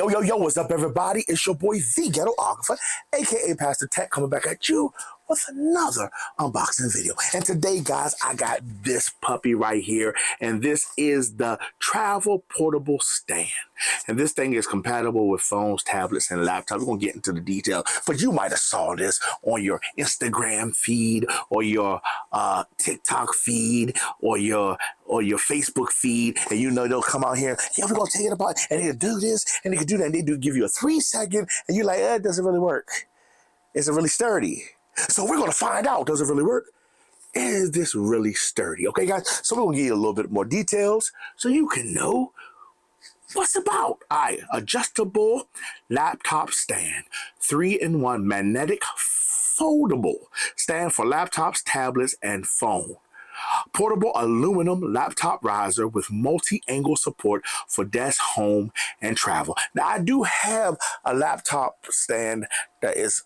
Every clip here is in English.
Yo, what's up, everybody? It's your boy, the Ghetographer, aka Pastor Tech, coming back at you with another unboxing video. And today, guys, I got this puppy right here, and this is the travel portable stand. And this thing is compatible with phones, tablets, and laptops. We're gonna get into the details, but you might have saw this on your Instagram feed or your TikTok feed or your Facebook feed, and you know they'll come out here, yeah, we're gonna take it apart, and they'll do this, and they can do that, and they do give you a 3-second, and you're like, it doesn't really work. Is it really sturdy? So we're gonna find out, does it really work? Is this really sturdy? Okay, guys, so we're gonna give you a little bit more details so you can know what's about. All right, adjustable laptop stand, 3-in-1 magnetic foldable stand for laptops, tablets, and phone. Portable aluminum laptop riser with multi-angle support for desk, home, and travel. Now, I do have a laptop stand that is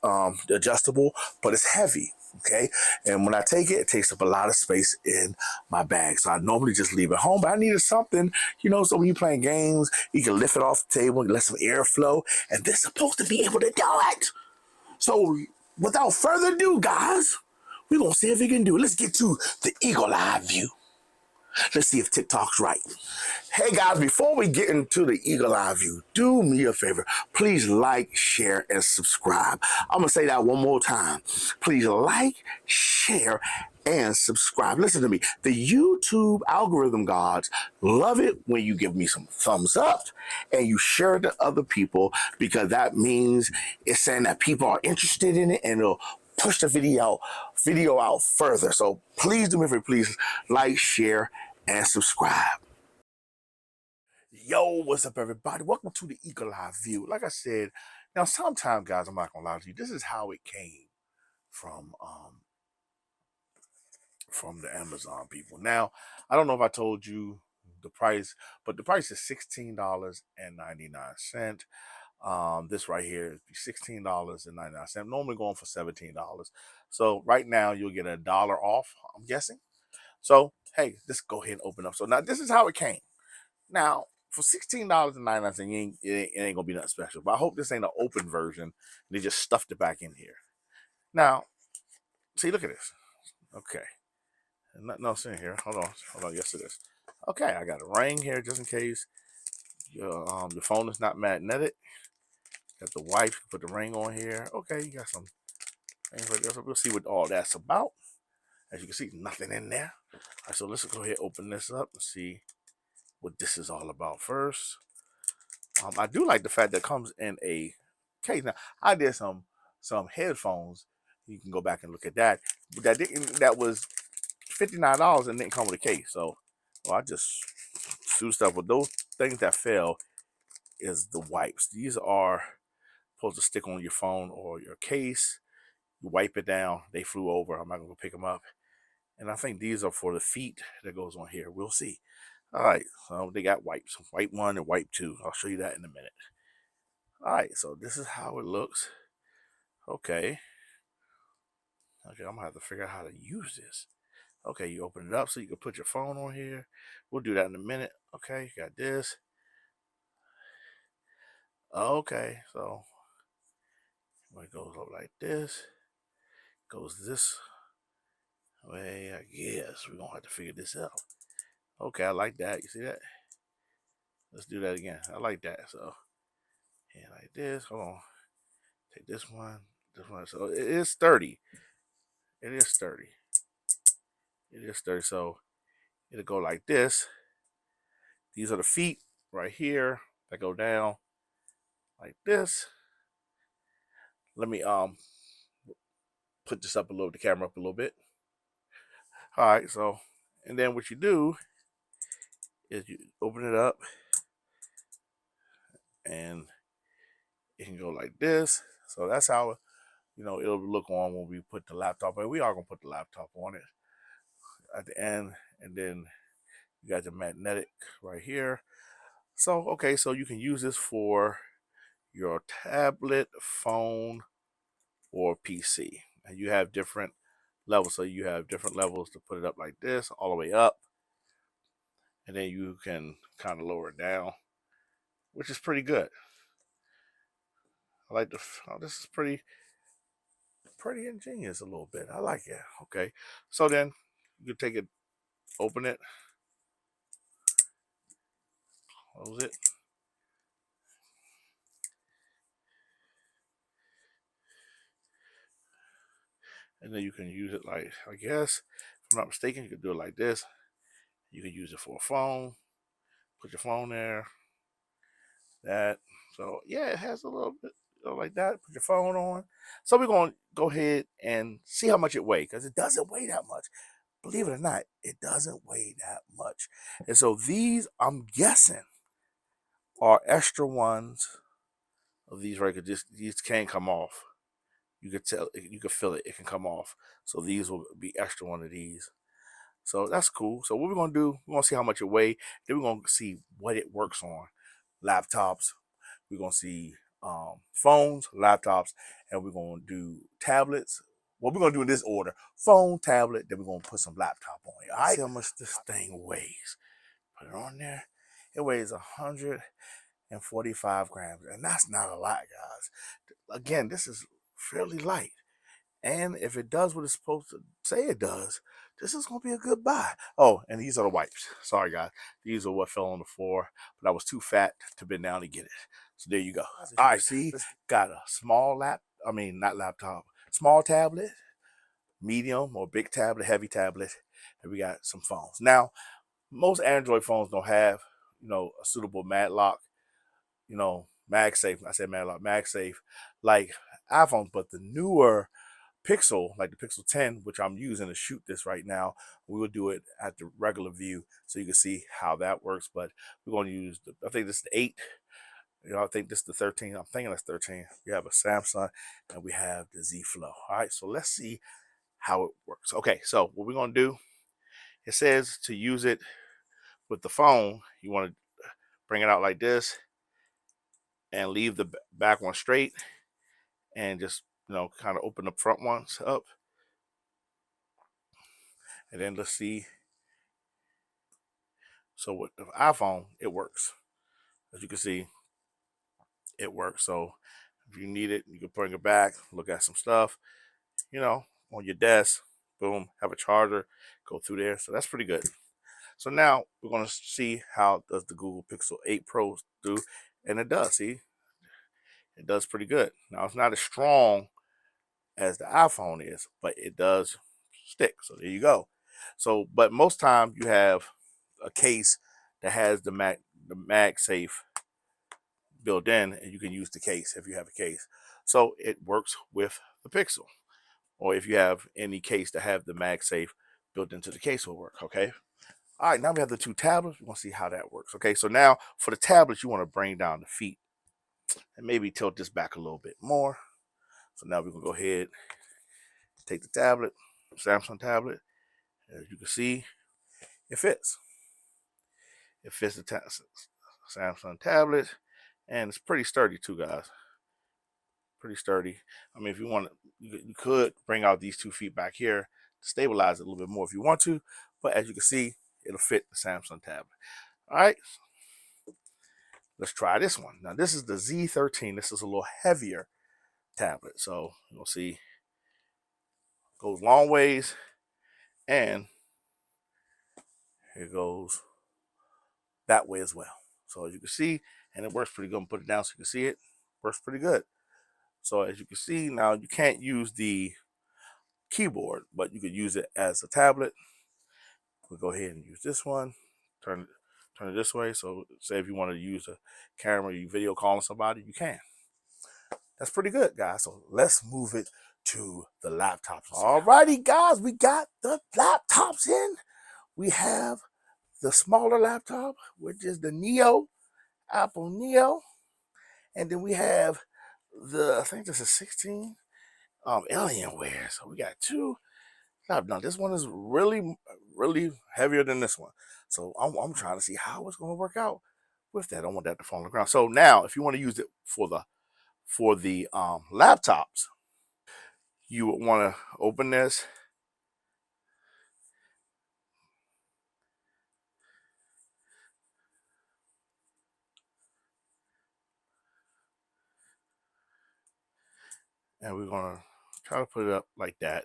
adjustable, but it's heavy, okay? And when I take it, it takes up a lot of space in my bag. So I normally just leave it home, but I needed something, you know, so when you're playing games, you can lift it off the table, let some airflow, and this is supposed to be able to do it. So without further ado, guys, we're going to see if we can do it. Let's get to the eagle eye view. Let's see if TikTok's right. Hey, guys, before we get into the eagle eye view, do me a favor. Please like, share, and subscribe. I'm going to say that one more time. Please like, share, and subscribe. Listen to me. The YouTube algorithm gods love it when you give me some thumbs up and you share it to other people, because that means it's saying that people are interested in it, and it'll push the video out further. So please do me a favor, please like, share, and subscribe. Yo, what's up, everybody? Welcome to the eagle eye view. Like I said, now sometimes, guys, I'm not gonna lie to you, this is how it came from the Amazon people. Now, I don't know if I told you the price, but the price is $16.99. This right here is $16.99. Normally going for $17. So right now you'll get $1 off, I'm guessing. So hey, let's go ahead and open up. So now this is how it came. Now for $16.99, it ain't gonna be nothing special. But I hope this ain't an open version. They just stuffed it back in here. Now, see, look at this. Okay, nothing else in here. Hold on. Yes, it is. Okay, I got a ring here just in case your phone is not magnetic. Got the wipe, put the ring on here. Okay, you got some things like this. We'll see what all that's about. As you can see, nothing in there. All right, so let's go ahead and open this up and see what this is all about first. I do like the fact that it comes in a case. Now, I did some headphones. You can go back and look at that. But that was $59 and didn't come with a case. So, well, I just threw stuff with those things that fell is the wipes. These are supposed to stick on your phone or your case. You wipe it down. They flew over. I'm not gonna go pick them up. And I think these are for the feet that goes on here. We'll see. All right, so they got wipes. Wipe 1 and wipe 2. I'll show you that in a minute. All right, so this is how it looks. Okay, I'm gonna have to figure out how to use this. Okay, you open it up so you can put your phone on here. We'll do that in a minute. Okay, you got this. Okay, so it goes up like this. Goes this way, I guess. We're gonna have to figure this out. Okay, I like that. You see that? Let's do that again. I like that. So, yeah, like this. Hold on. Take this one. This one. So it is sturdy. It is sturdy. It is sturdy. So it'll go like this. These are the feet right here that go down like this. Let me put this up a little, the camera up a little bit. All right, so, and then what you do is you open it up and it can go like this. So that's how, you know, it'll look on when we put the laptop on. We are gonna put the laptop on it at the end, and then you got the magnetic right here. So okay, so you can use this for your tablet, phone, or PC, and you have different levels. So you have different levels to put it up like this, all the way up, and then you can kind of lower it down, which is pretty good. I like the. Oh, this is pretty ingenious a little bit. I like it. Okay, so then you take it, open it, close it, and then you can use it like, I guess, if I'm not mistaken, you can do it like this. You can use it for a phone. Put your phone there. That. So yeah, it has a little bit like that. Put your phone on. So we're gonna go ahead and see how much it weighs because it doesn't weigh that much. Believe it or not, it doesn't weigh that much. And so these, I'm guessing, are extra ones of these right. These can't come off. You could tell, you could feel it. It can come off. So these will be extra one of these. So that's cool. So what we're gonna do, we're gonna see how much it weighs. Then we're gonna see what it works on. Laptops. We're gonna see phones, laptops, and we're gonna do tablets. What we're gonna do in this order: phone, tablet. Then we're gonna put some laptop on it. All right. See how much this thing weighs. Put it on there. It weighs 145 grams, and that's not a lot, guys. Again, this is fairly light. And if it does what it's supposed to say it does, this is gonna be a good buy. Oh, and these are the wipes. Sorry, guys. These are what fell on the floor, but I was too fat to bend down to get it. So there you go. All right, see, got a small not laptop, small tablet, medium or big tablet, heavy tablet, and we got some phones. Now, most Android phones don't have, a suitable lock, MagSafe. I said lock, MagSafe, like iPhones, but the newer Pixel, like the Pixel 10, which I'm using to shoot this right now, we will do it at the regular view so you can see how that works. But we're going to use, I think this is the 8. I think this is the 13. I'm thinking that's 13. We have a Samsung and we have the Z Flow. All right, so let's see how it works. Okay, so what we're going to do, it says to use it with the phone, you want to bring it out like this and leave the back one straight and just, kind of open the front ones up. And then let's see. So with the iPhone, it works. As you can see, it works. So if you need it, you can bring it back, look at some stuff, on your desk. Boom, have a charger, go through there. So that's pretty good. So now we're going to see how does the Google Pixel 8 Pro do. And it does, see? It does pretty good. Now, it's not as strong as the iPhone is, but it does stick. So there you go. So, but most times you have a case that has the MagSafe built in, and you can use the case if you have a case. So it works with the Pixel, or if you have any case that have the MagSafe built into the case will work. Okay. All right. Now we have the two tablets. We're gonna see how that works. Okay. So now for the tablets, you want to bring down the feet and maybe tilt this back a little bit more. So now we're gonna go ahead, take the tablet, Samsung tablet. As you can see, it fits. It fits the Samsung tablet, and it's pretty sturdy too, guys. Pretty sturdy. I mean, if you want, you could bring out these 2 feet back here to stabilize it a little bit more if you want to. But as you can see, it'll fit the Samsung tablet. All right, let's try this one. Now, this is the Z13. This is a little heavier tablet. So you'll see, goes long ways, and it goes that way as well. So as you can see, and it works pretty good. I'm put it down so you can see it. Works pretty good. So as you can see, now you can't use the keyboard, but you could use it as a tablet. We'll go ahead and use this one. Turn it this way. So say if you want to use a camera, you video calling somebody, you can. That's pretty good, guys. So let's move it to the laptops. Alrighty, guys, we got the laptops in. We have the smaller laptop, which is the Neo, Apple Neo. And then we have I think this is 16 Alienware. So we got two. Now this one is really, really heavier than this one. So I'm trying to see how it's going to work out with that. I don't want that to fall on the ground. So now, if you want to use it for the laptops, you would want to open this. and we're gonna try to put it up like that.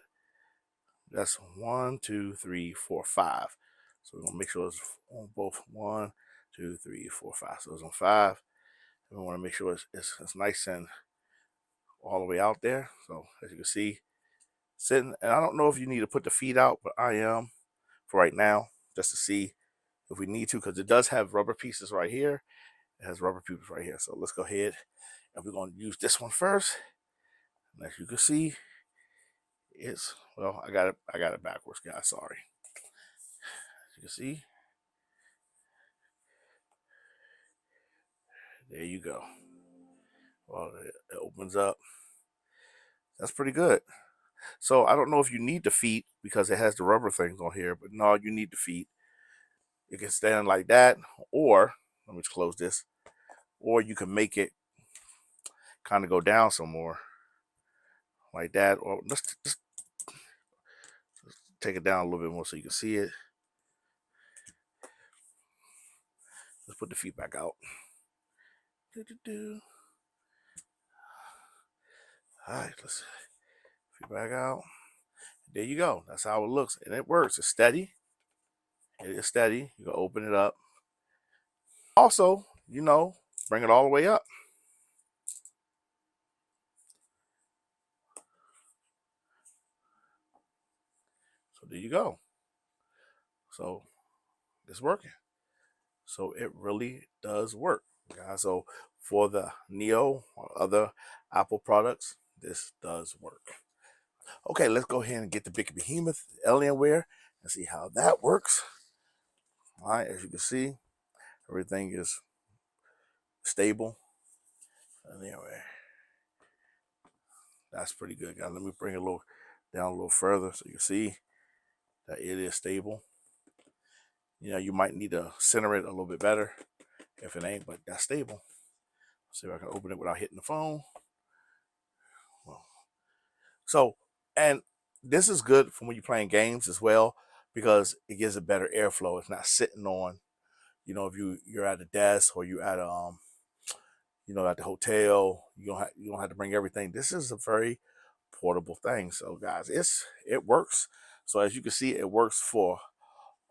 That's 1, 2, 3, 4, 5. So we're gonna make sure it's on both 1, 2, 3, 4, 5. So it's on 5. And we want to make sure it's nice and all the way out there. So as you can see, sitting. And I don't know if you need to put the feet out, but I am for right now, just to see if we need to, because it does have rubber pieces right here. It has rubber pieces right here. So let's go ahead and we're gonna use this one first. And as you can see, it's, well, I got it backwards, guys. Sorry. As you can see, there you go. Well, it opens up. That's pretty good. So I don't know if you need the feet because it has the rubber things on here, but no, you need the feet. It can stand like that, or let me just close this, or you can make it kind of go down some more like that, or let's just take it down a little bit more so you can see it. Let's put the feet back out. All right, let's feet back out. There you go. That's how it looks, and it works. It's steady. It is steady. You can open it up. Also, you know, bring it all the way up. So there you go. So it's working. So it really does work, guys. So for the Neo or other Apple products, this does work. Okay, let's go ahead and get the big behemoth Alienware and see how that works. All right, as you can see, everything is stable. Anyway, that's pretty good, guys. Let me bring it down a little further so you can see that it is stable. You know, you might need to center it a little bit better if it ain't, but that's stable. Let's see if I can open it without hitting the phone. Well, so, and this is good for when you're playing games as well, because it gives a better airflow. It's not sitting on, you know, if you're at a desk or you at a you know, at the hotel, you don't have to bring everything. This is a very portable thing. So guys, it works. So as you can see, it works for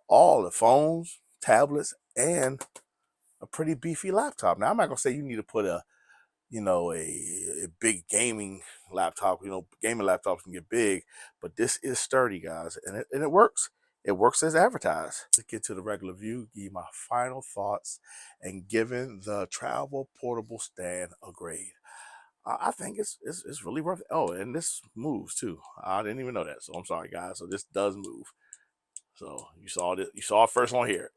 all the phones, tablets, and a pretty beefy laptop. Now I'm not gonna say you need to put a, you know, a big gaming laptop. You know, gaming laptops can get big, but this is sturdy, guys, and it works. It works as advertised. Let's get to the regular view, give you my final thoughts, and giving the travel portable stand a grade. I think it's really worth it. Oh, and this moves too. I didn't even know that, so I'm sorry, guys. So this does move. So you saw it. You saw it first on here.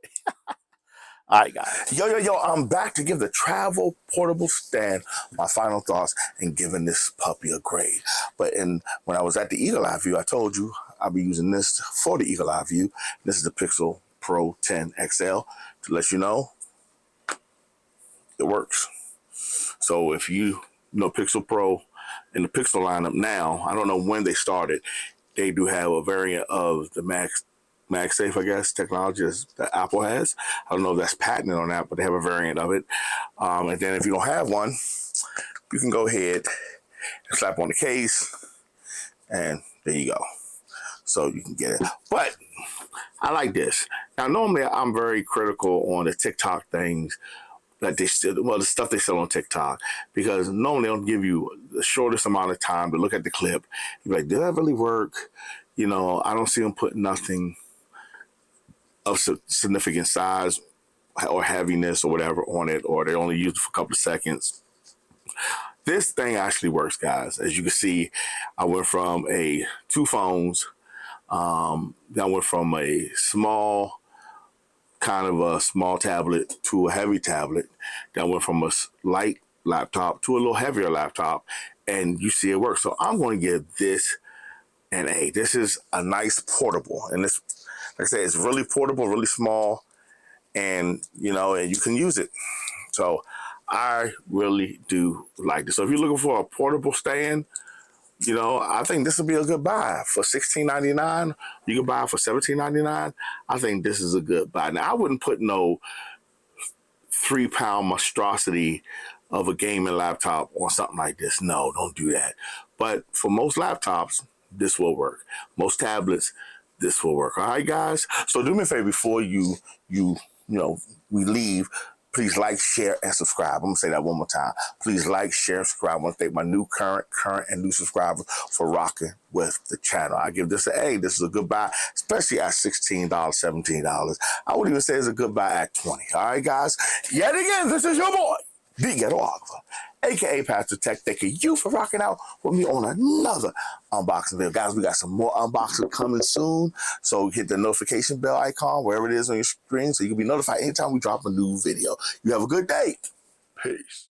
All right, guys. Yo, I'm back to give the travel portable stand my final thoughts and giving this puppy a grade. But when I was at the Eagle Eye View, I told you I'll be using this for the Eagle Eye View. This is the Pixel Pro 10 XL to let you know it works. So if you know Pixel Pro in the Pixel lineup now, I don't know when they started, they do have a variant of the MagSafe, I guess, technology that Apple has. I don't know if that's patented on that, but they have a variant of it. And then if you don't have one, you can go ahead and slap on the case, and there you go. So you can get it. But I like this. Now, normally I'm very critical on the TikTok things that they still, well, the stuff they sell on TikTok, because normally they'll give you the shortest amount of time to look at the clip. You're like, did that really work? You know, I don't see them put nothing of significant size or heaviness or whatever on it, or they only use it for a couple of seconds. This thing actually works, guys. As you can see, I went from two phones. Then I went from a small, kind of a small tablet to a heavy tablet. Then I went from a light laptop to a little heavier laptop, and you see it works. So I'm going to give this an A. This is a nice portable, and this, like I said, it's really portable, really small, and you know, and you can use it. So I really do like this. So if you're looking for a portable stand, you know, I think this would be a good buy for $16.99. You can buy it for $17.99. I think this is a good buy. Now I wouldn't put no 3-pound monstrosity of a gaming laptop on something like this. No, don't do that. But for most laptops, this will work. Most tablets, this will work. All right, guys. So do me a favor before we leave. Please like, share, and subscribe. I'm gonna say that one more time. Please like, share, and subscribe. I want to thank my new current, and new subscribers for rocking with the channel. I give this a. This is a good buy, especially at $16, $17. I would even say it's a good buy at $20. All right, guys. Yet again, this is your boy, the Ghetographer, aka Pastor Tech. Thank you for rocking out with me on another unboxing video. Guys, we got some more unboxing coming soon. So hit the notification bell icon, wherever it is on your screen, so you can be notified anytime we drop a new video. You have a good day. Peace.